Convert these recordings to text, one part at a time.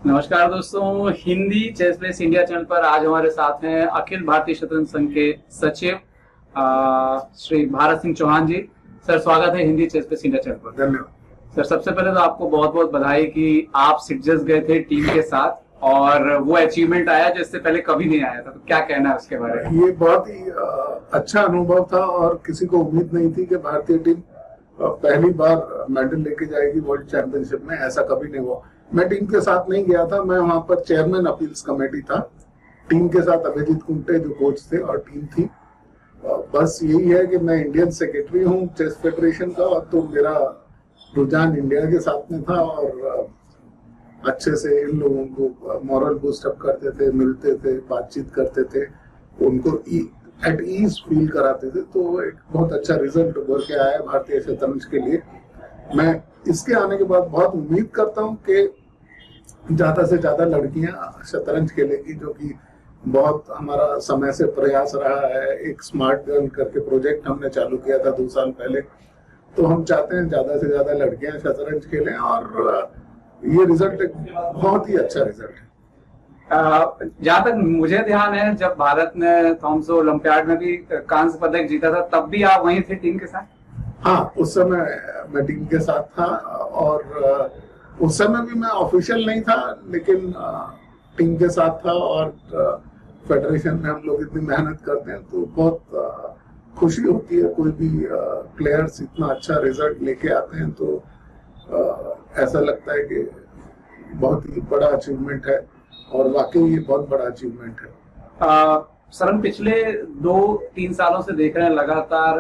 नमस्कार दोस्तों, Hindi chess plays India channel पर आज हमारे साथ हैं अखिल भारतीय शतरंज संघ के सचिव श्री भारत सिंह चौहान जी। सर, स्वागत है Hindi chess plays India channel पर। धन्यवाद सर, सबसे पहले तो आपको बहुत बहुत बधाई कि आप सिटजर्स गए थे टीम के साथ और वो अचीवमेंट आया जो इससे पहले कभी नहीं आया था। तो क्या कहना है उसके बारे में? ये बहुत ही अच्छा अनुभव था और किसी को उम्मीद नहीं थी कि भारतीय टीम पहली बार मेडल लेके जाएगी वर्ल्ड चैंपियनशिप में। ऐसा कभी नहीं हुआ। मैं टीम के साथ नहीं गया था, मैं वहां पर चेयरमैन अपील्स कमेटी था। टीम के साथ अभिजीत कुंटे जो कोच थे और टीम थी। बस यही है कि मैं इंडियन सेक्रेटरी हूँ चेस फेडरेशन का, और तो मेरा रुझान इंडिया के साथ में था और अच्छे से इन लोगों को मॉरल बूस्ट अप करते थे, मिलते थे, बातचीत करते थे, उनको एट ईज फील कराते थे। तो एक बहुत अच्छा रिजल्ट उभर के आया भारतीय शतरंज के लिए। मैं इसके आने के बाद बहुत उम्मीद करता हूं कि ज्यादा से ज्यादा लड़कियां शतरंज खेलेगी, जो कि बहुत हमारा समय से प्रयास रहा है। एक स्मार्ट गर्ल करके प्रोजेक्ट हमने चालू किया था 2 साल पहले। तो हम चाहते हैं ज्यादा से ज्यादा लड़कियां शतरंज खेलें और ये रिजल्ट एक बहुत ही अच्छा रिजल्ट है। जहां तक मुझे ध्यान है, जब भारत ने थॉमसो ओलंपियाड में भी कांस्य पदक जीता था, तब भी आप वहीं थे टीम के साथ? हाँ, उस समय मैं टीम के साथ था और उस समय भी मैं ऑफिशियल नहीं था, लेकिन टीम के साथ था। और फेडरेशन में हम लोग इतनी मेहनत करते हैं तो बहुत खुशी होती है। कोई भी प्लेयर्स इतना अच्छा रिजल्ट लेके आते हैं तो ऐसा लगता है कि बहुत ही बड़ा अचीवमेंट है, और वाकई ये बहुत बड़ा अचीवमेंट है। सर, हम पिछले 2-3 सालों से देख रहे हैं लगातार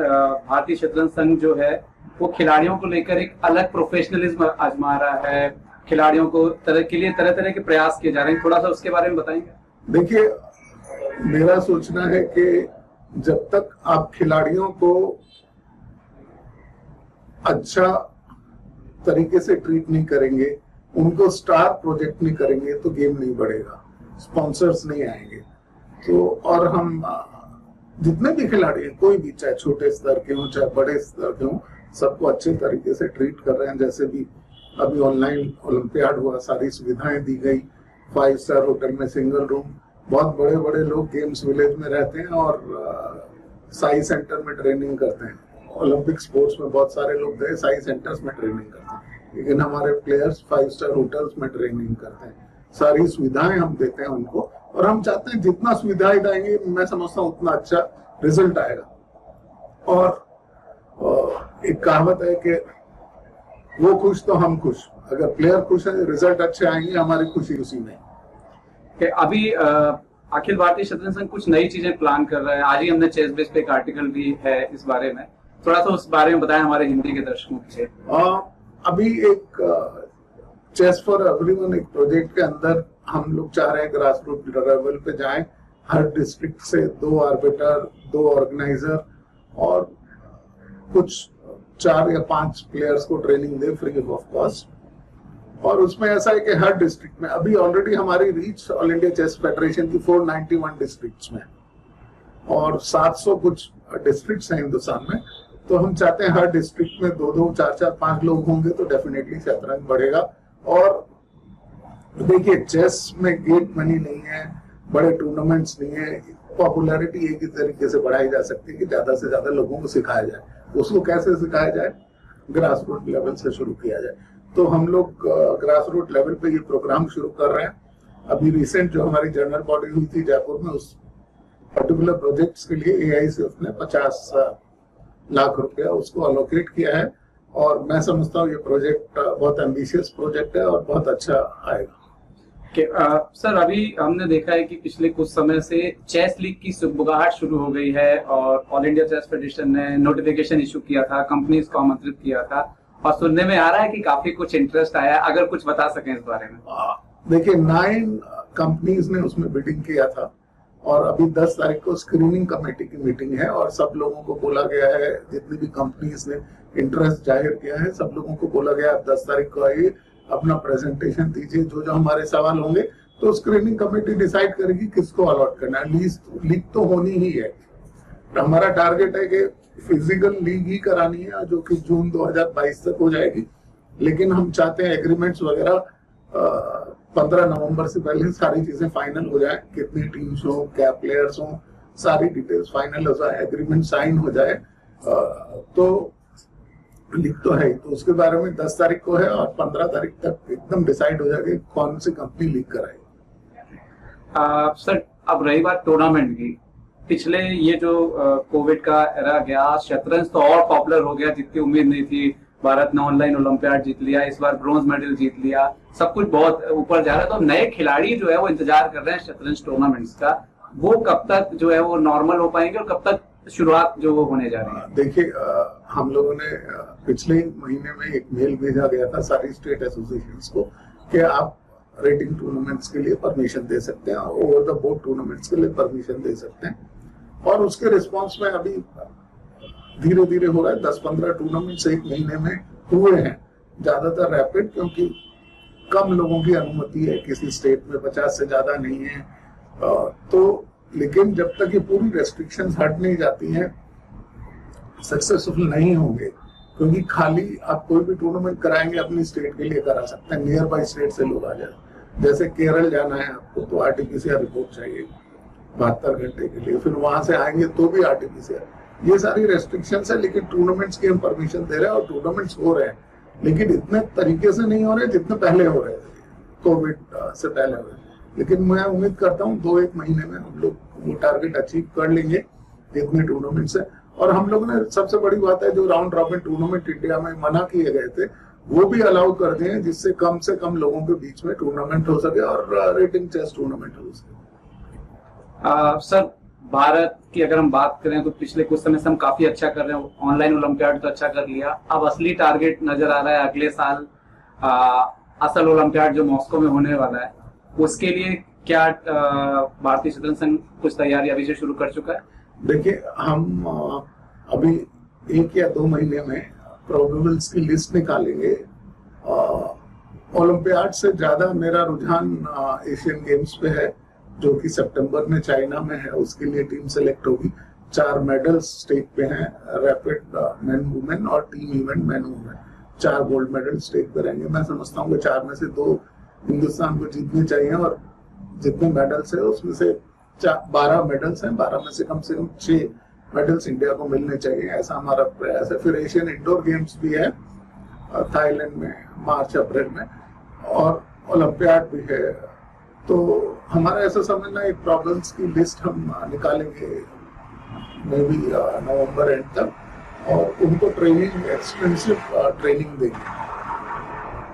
भारतीय शतरंज संघ जो है वो खिलाड़ियों को लेकर एक अलग प्रोफेशनलिज्म आजमा रहा है। खिलाड़ियों को तरह तरह के प्रयास किए जा रहे हैं। थोड़ा सा उसके बारे में बताएंगे? देखिए, मेरा सोचना है कि जब तक आप खिलाड़ियों को अच्छा तरीके से ट्रीट नहीं करेंगे, उनको स्टार प्रोजेक्ट नहीं करेंगे, तो गेम नहीं बढ़ेगा, स्पॉन्सर्स नहीं आएंगे। तो और हम जितने भी खिलाड़ी हैं, कोई भी, चाहे छोटे स्तर के हों चाहे बड़े स्तर के हों, सबको अच्छे तरीके से ट्रीट कर रहे हैं। जैसे भी अभी ऑनलाइन ओलंपियाड हुआ, सारी सुविधाएं दी गई, 5 स्टार होटल में सिंगल रूम, बहुत बड़े बड़े लोग गेम्स विलेज में रहते हैं और साई सेंटर में ट्रेनिंग करते हैं। ओलंपिक स्पोर्ट्स में बहुत सारे लोग गए, साई सेंटर्स में ट्रेनिंग करते हैं, लेकिन हमारे प्लेयर्स 5 स्टार होटल्स में ट्रेनिंग करते हैं। सारी सुविधाएं हम देते हैं उनको, और हम चाहते हैं जितना सुविधाएं देंगे, मैं समझता हूँ उतना अच्छा रिजल्ट आएगा। और एक कहावत है कि वो खुश तो हम खुश। अगर प्लेयर खुश है, रिजल्ट अच्छे आएंगे, हमारी खुशी उसी में। अभी अखिल भारतीय शतरंज संघ कुछ नई चीजें प्लान कर रहा है। आज ही हमने चेस बेस पे एक आर्टिकल भी है इस बारे में। थोड़ा सा उस बारे में बताएं हमारे हिंदी के दर्शकों के लिए। अभी एक चेस फॉर एवरीवन एक प्रोजेक्ट के अंदर हम लोग चाह रहे हैं ग्रास रूट लेवल पे जाएं। हर डिस्ट्रिक्ट से 2 आर्बिटर, 2 ऑर्गेनाइजर और कुछ 4 या 5 प्लेयर्स को training they free of cost. और उसमें ऐसा है कि हर डिस्ट्रिक्ट में, अभी ऑलरेडी हमारी reach all India chess federation की 491 डिस्ट्रिक्ट्स में, और 700 कुछ डिस्ट्रिक्ट्स हैं हिंदुस्तान में। तो हम चाहते हैं हर डिस्ट्रिक्ट में 2-2, 4-4, 5 लोग होंगे तो डेफिनेटली शतरंज बढ़ेगा। और देखिए, चेस में गेट मनी नहीं है, बड़े टूर्नामेंट्स नहीं है। पॉपुलैरिटी एक ही तरीके से बढ़ाई जा सकती है कि ज्यादा से ज्यादा लोगों को सिखाया जाए। उसको कैसे सिखाया जाए? ग्रास रूट लेवल से शुरू किया जाए। तो हम लोग ग्रास रूट लेवल पे ये प्रोग्राम शुरू कर रहे हैं। अभी रिसेंट जो हमारी जनरल बॉडी हुई थी जयपुर में, उस पर्टिकुलर प्रोजेक्ट्स के लिए एआईसीएफ ने 50 लाख रुपया उसको अलोकेट किया है। और मैं समझता हूँ ये प्रोजेक्ट बहुत एम्बिशियस प्रोजेक्ट है और बहुत अच्छा आएगा। सर, अभी हमने देखा है कि पिछले कुछ समय से चेस लीग की सुगबुगाहट शुरू हो गई है और ऑल इंडिया चेस फेडरेशन ने नोटिफिकेशन इशू किया था, कंपनीज को आमंत्रित किया था, और सुनने में आ रहा है कि काफी कुछ इंटरेस्ट आया। अगर कुछ बता सकें इस बारे में। देखिए, 9 कंपनीज ने उसमें बिडिंग किया था और अभी 10 तारीख को स्क्रीनिंग कमेटी की मीटिंग है और सब लोगों को बोला गया है, जितनी भी कंपनीज ने इंटरेस्ट जाहिर किया है, सब लोगों को बोला गया आप 10 तारीख को आइए, अपना प्रेजेंटेशन दीजिए, जो जो हमारे सवाल होंगे। तो स्क्रीनिंग कमेटी डिसाइड करेगी किसको अलॉट करना है। लीग तो होनी ही है। हमारा टारगेट है कि फिजिकल लीग ही करानी है, जो कि जून 2022 तक हो जाएगी। लेकिन हम चाहते हैं एग्रीमेंट्स वगैरह 15 नवंबर से पहले सारी चीजें फाइनल हो जाए, कितनी टीम्स हो, क्या प्लेयर्स हो, सारी डिटेल्स फाइनल हो जाए, एग्रीमेंट साइन हो जाए, तो लीग तो है ही। तो उसके बारे में 10 तारीख को है और 15 तारीख तक एकदम डिसाइड हो जाएगा कौन सी कंपनी लीग कराएगी। सर अब रही बात टूर्नामेंट की, पिछले ये जो कोविड का एरा गया, शतरंज तो और पॉपुलर हो गया, जितनी उम्मीद नहीं थी। भारत ने ऑनलाइन ओलंपियाड जीत लिया, इस बार ब्रॉन्ज मेडल जीत लिया, सब कुछ बहुत ऊपर जा रहा है। तो नए खिलाड़ी जो है वो इंतजार कर रहे हैं शतरंज टूर्नामेंट्स का, वो कब तक जो है वो नॉर्मल हो पाएंगे और कब तक शुरुआत जो वो होने जा रही है? देखिए, हम लोगों ने पिछले महीने में एक मेल भेजा गया था सारी स्टेट एसोसिएशंस को कि आप रेटिंग टूर्नामेंट्स के लिए परमिशन दे सकते हैं, ओवर द बोर्ड टूर्नामेंट्स के लिए परमिशन दे सकते हैं। और उसके रिस्पांस में अभी धीरे धीरे हो रहा है। 10-15 टूर्नामेंट्स एक महीने में हुए हैं, ज्यादातर रैपिड, क्योंकि कम लोगों की अनुमति है, किसी स्टेट में 50 से ज्यादा नहीं है। तो लेकिन जब तक ये पूरी रेस्ट्रिक्शंस हट नहीं जाती हैं, सक्सेसफुल नहीं होंगे, क्योंकि खाली आप कोई भी टूर्नामेंट कराएंगे अपनी स्टेट के लिए करा सकते हैं, नियर बाई स्टेट से लोग आ जाए। जैसे केरल जाना है आपको तो आरटीपीसीआर रिपोर्ट चाहिए 72 घंटे के लिए, फिर वहां से आएंगे तो भी आरटीपीसीआर। ये सारी रेस्ट्रिक्शंस है, लेकिन टूर्नामेंट्स की हम परमिशन दे रहे हैं और टूर्नामेंट्स हो रहे हैं, लेकिन इतने तरीके से नहीं हो रहे जितने पहले हो रहे थे, कोविड से पहले हो रहे। लेकिन मैं उम्मीद करता हूँ 2-1 महीने में हम लोग वो टारगेट अचीव कर लेंगे जितने टूर्नामेंट्स है। और हम लोग ने, सबसे बड़ी बात है, जो राउंड रॉबिन टूर्नामेंट इंडिया में मना किए गए थे वो भी अलाउ कर दिए, जिससे कम से कम लोगों के बीच में टूर्नामेंट हो सके और रेटिंग चेस टूर्नामेंट हो सके। सर भारत की अगर हम बात करें तो पिछले कुछ समय से हम काफी अच्छा कर रहे हैं, ऑनलाइन ओलंपियाड तो अच्छा कर लिया, अब असली टारगेट नजर आ रहा है अगले साल असल ओलंपियाड जो मॉस्को में होने वाला है। उसके लिए क्या भारतीय शतरंज संघ कुछ तैयारी अभी से शुरू कर चुका है? देखिए, हम अभी 1 या 2 महीने में प्रोबेबल्स की लिस्ट निकालेंगे। ओलंपियाड से ज्यादा मेरा रुझान एशियन गेम्स पे है, जो कि सितंबर में चाइना में है। उसके लिए टीम सेलेक्ट होगी। 4 मेडल्स स्टेक पे हैं, रैपिड मेन वुमेन और team event men women. 4 gold medal stake पे रहेंगे। मैं समझता हूँ कि 4 में से 2 हिंदुस्तान को जीतने चाहिए, और जितने मेडल्स है उसमें से 12 मेडल्स हैं, 12 में से कम 6 मेडल्स इंडिया को मिलने चाहिए, ऐसा हमारा प्रयास है। फिर एशियन इंडोर गेम्स भी है थाईलैंड में मार्च-अप्रैल में, और ओलंपियाड भी है। तो हमारा ऐसा समझना, एक प्रॉब्लम्स की लिस्ट हम निकालेंगे मे बी नवंबर एंड तक, और उनको ट्रेनिंग, एक्सटेंसिव ट्रेनिंग देंगे।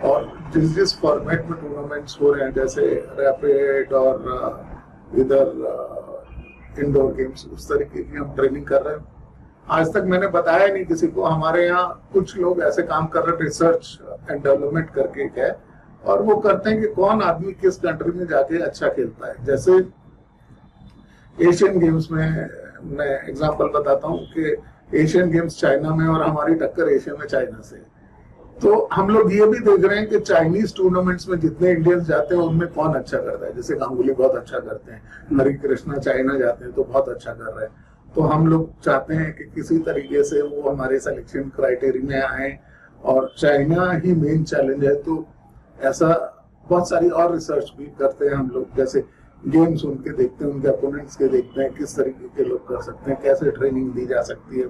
और जिस फॉर्मेट में टूर्नामेंट्स हो रहे हैं, जैसे रैपिड और इधर इंडोर गेम्स, उस तरीके की हम ट्रेनिंग कर रहे हैं। आज तक मैंने बताया नहीं किसी को। हमारे यहाँ कुछ लोग ऐसे काम कर रहे हैं, रिसर्च एंड डेवलपमेंट करके क्या है, और वो करते हैं कि कौन आदमी किस कंट्री में जाके अच्छा खेलता है। जैसे एशियन गेम्स में मैं एग्जांपल बताता हूँ कि एशियन गेम्स चाइना में और हमारी टक्कर एशिया में चाइना से। तो हम लोग ये भी देख रहे हैं कि चाइनीज टूर्नामेंट्स में जितने इंडियंस जाते हैं उनमें कौन अच्छा करता है। जैसे गांगुली बहुत अच्छा करते हैं, हरी कृष्णा चाइना जाते हैं तो बहुत अच्छा कर रहे हैं। तो हम लोग चाहते हैं कि किसी तरीके से वो हमारे सिलेक्शन क्राइटेरिया में आए, और चाइना ही मेन चैलेंज है। तो ऐसा बहुत सारी और रिसर्च भी करते हैं हम लोग, जैसे गेम्स उनके देखते हैं, उनके अपोनेंट्स के देखते हैं, किस तरीके के लोग कर सकते हैं, कैसे ट्रेनिंग दी जा सकती है।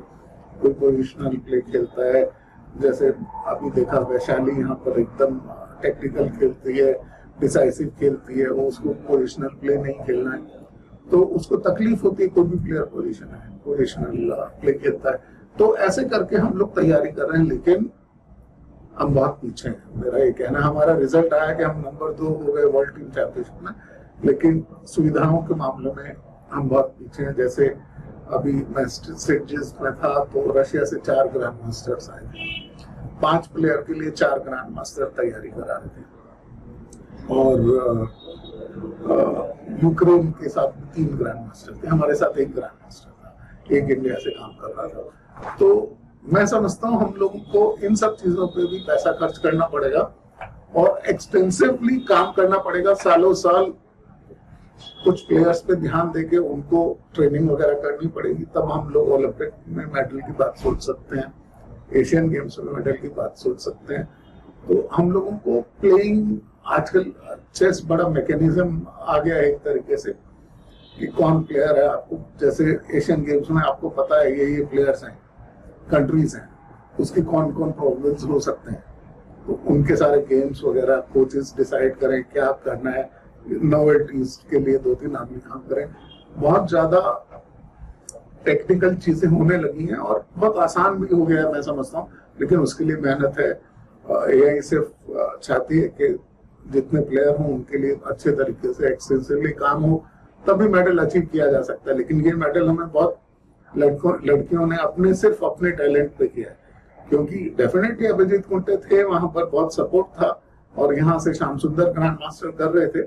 कोई पोजिशनल प्ले खेलता है, जैसे अभी देखा वैशाली यहाँ पर एकदम टेक्निकल खेलती है, डिसाइसिव खेलती है, वो उसको पोजिशनल प्ले नहीं खेलना है तो उसको तकलीफ होती है। कोई भी प्लेयर पोजिशनल प्ले खेलता है। तो ऐसे करके हम लोग तैयारी कर रहे हैं, लेकिन हम बहुत पीछे हैं। मेरा ये कहना, हमारा रिजल्ट आया कि हम नंबर 2 हो गए वर्ल्ड टीम चैंपियनशिप में, लेकिन सुविधाओं के मामले में हम बहुत पीछे हैं। जैसे अभी मैं स्टेजेस में था तो रशिया से 4 ग्रैंड मास्टर्स आए थे, 5 प्लेयर के लिए 4 ग्रैंड मास्टर तैयारी करा रहे थे, और यूक्रेन के साथ 3 ग्रैंड मास्टर थे, हमारे साथ 1 ग्रैंड मास्टर था, एक इंडिया से काम कर रहा था। तो मैं समझता हूँ हम लोगों को इन सब चीजों पे भी पैसा खर्च करना पड़ेगा और एक्सटेंसिवली काम करना पड़ेगा, सालों साल कुछ प्लेयर्स पे ध्यान देके उनको ट्रेनिंग वगैरह करनी पड़ेगी। तब हम लोग ओलंपिक में मेडल की बात सोच सकते हैं, एशियन गेम्स में मेडल की बात सोच सकते हैं। तो हम लोगों को प्लेइंग आजकल चेस बड़ा मैकेनिज्म आ गया है एक तरीके से कि कौन प्लेयर है, आपको जैसे एशियन गेम्स में आपको पता है ये प्लेयर्स हैं, कंट्रीज हैं, उसकी कौन कौन प्रोबेबल्स हो सकते हैं, तो उनके सारे गेम्स वगैरह कोचेस डिसाइड करें क्या करना है, नोवेल्टीज के लिए 2-3 आदमी काम करें, बहुत ज्यादा टेक्निकल चीजें होने लगी हैं और बहुत आसान भी हो गया है मैं समझता हूँ, लेकिन उसके लिए मेहनत है। एआई सिर्फ चाहती है कि जितने प्लेयर हों उनके लिए अच्छे तरीके से एक्सटेंसिवली काम हो, तभी मेडल अचीव किया जा सकता है। लेकिन ये मेडल हमें बहुत लड़कियों ने सिर्फ अपने टैलेंट पे किया है, क्योंकि डेफिनेटली अभिजीत कुंटे थे वहां पर, बहुत सपोर्ट था और यहाँ से श्याम सुंदर ग्रैंड मास्टर कर रहे थे,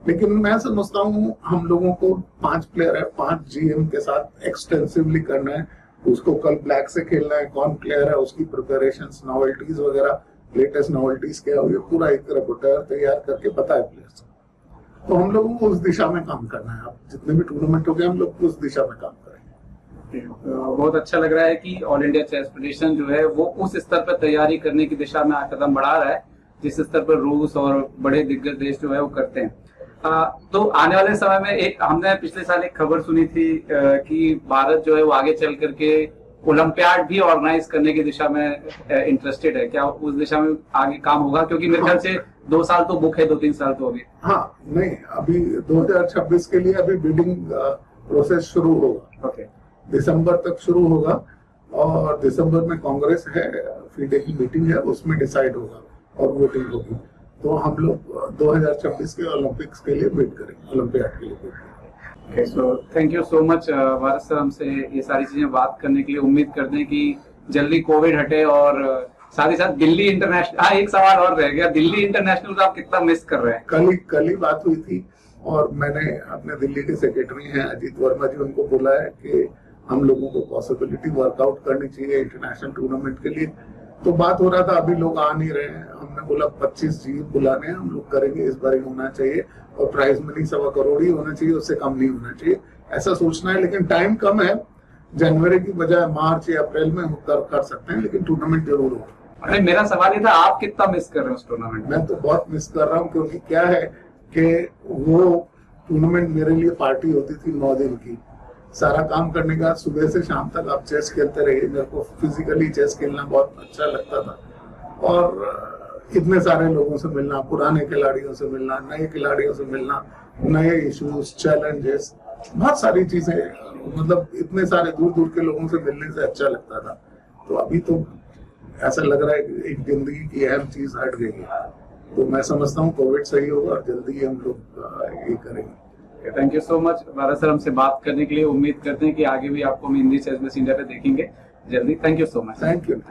लेकिन मैं समझता हूँ हम लोगों को 5 प्लेयर है, 5 जीएम के साथ एक्सटेंसिवली करना है, उसको कल ब्लैक से खेलना है, कौन प्लेयर है उसकी प्रिपरेशंस, नॉवेल्टीज वगैरह, लेटेस्ट नॉवेल्टीज क्या हुई, पूरा एक रिपोर्टर तैयार करके पता है प्लेयर्स, तो हम लोगों को उस दिशा में काम करना है। अब जितने भी टूर्नामेंट हो गए हम लोग उस दिशा में काम करेंगे। बहुत अच्छा लग रहा है कि ऑल इंडिया चेस फेडरेशन जो है वो उस स्तर पर तैयारी करने की दिशा में कदम बढ़ा रहा है जिस स्तर पर रूस और बड़े दिग्गज देश जो है वो करते हैं। तो आने वाले समय में हमने पिछले साल एक खबर सुनी थी कि भारत जो है वो आगे चल करके ओलंपियाड भी ऑर्गेनाइज करने की दिशा में इंटरेस्टेड है, क्या उस दिशा में आगे काम होगा? क्योंकि मेरे ख्याल से 2 साल तो बुक है, 2-3 साल तो अभी। हाँ, नहीं, अभी 2026 के लिए अभी बिडिंग प्रोसेस शुरू होगा। ओके, दिसंबर तक शुरू होगा और दिसंबर में कांग्रेस है, फीडे की मीटिंग है, उसमें डिसाइड होगा और वोटिंग होगी, तो हम लोग 2026 के ओलंपिक्स के लिए वेट करेंगे, ओलंपियाड के लिए वेट करेंगे। Okay, so thank you so much Bharat sir, हमसे ये सारी चीजें बात करने के लिए। उम्मीद करते हैं कि जल्दी कोविड हटे और साथ ही साथ दिल्ली इंटरनेशनल। हाँ, एक सवाल और रह गया, दिल्ली इंटरनेशनल को आप कितना मिस कर रहे हैं? कल ही बात हुई थी और मैंने अपने दिल्ली के सेक्रेटरी हैं अजीत वर्मा जी, उनको बोला है कि हम लोगों को पॉसिबिलिटी वर्कआउट करनी चाहिए इंटरनेशनल टूर्नामेंट के लिए, तो बात हो रहा था, अभी लोग आ नहीं रहे हैं। हमने बोला 25 जी बुलाने हैं, हम लोग करेंगे, इस बार ही होना चाहिए और प्राइज मनी 1.25 करोड़ ही होना चाहिए, उससे कम नहीं होना चाहिए, ऐसा सोचना है। लेकिन टाइम कम है, जनवरी की बजाय मार्च या अप्रैल में कर सकते हैं, लेकिन टूर्नामेंट जरूर होगा। अरे मेरा सवाल ये था, आप कितना मिस कर रहे हैं उस टूर्नामेंट? मैं तो बहुत मिस कर रहा हूँ, क्योंकि क्या है कि वो टूर्नामेंट मेरे लिए पार्टी होती थी 9 दिन की, सारा काम करने का, सुबह से शाम तक आप चेस खेलते रहिए। मेरे को फिजिकली चेस खेलना बहुत अच्छा लगता था और इतने सारे लोगों से मिलना, पुराने खिलाड़ियों से मिलना, नए खिलाड़ियों से मिलना, नए इश्यूज, चैलेंजेस, बहुत सारी चीजें, मतलब इतने सारे दूर दूर के लोगों से मिलने से अच्छा लगता था। तो अभी तो ऐसा लग रहा है कि एक जिंदगी की अहम चीज हट गई है, तो मैं समझता हूँ कोविड सही होगा और जल्दी ही हम लोग ये करेंगे। Thank you so much Bharat sir, हमसे बात करने के लिए। उम्मीद करते हैं कि आगे भी आपको हम हिंदी चेस बेस इंडिया पे देखेंगे जल्दी। Thank you so much. Thank you.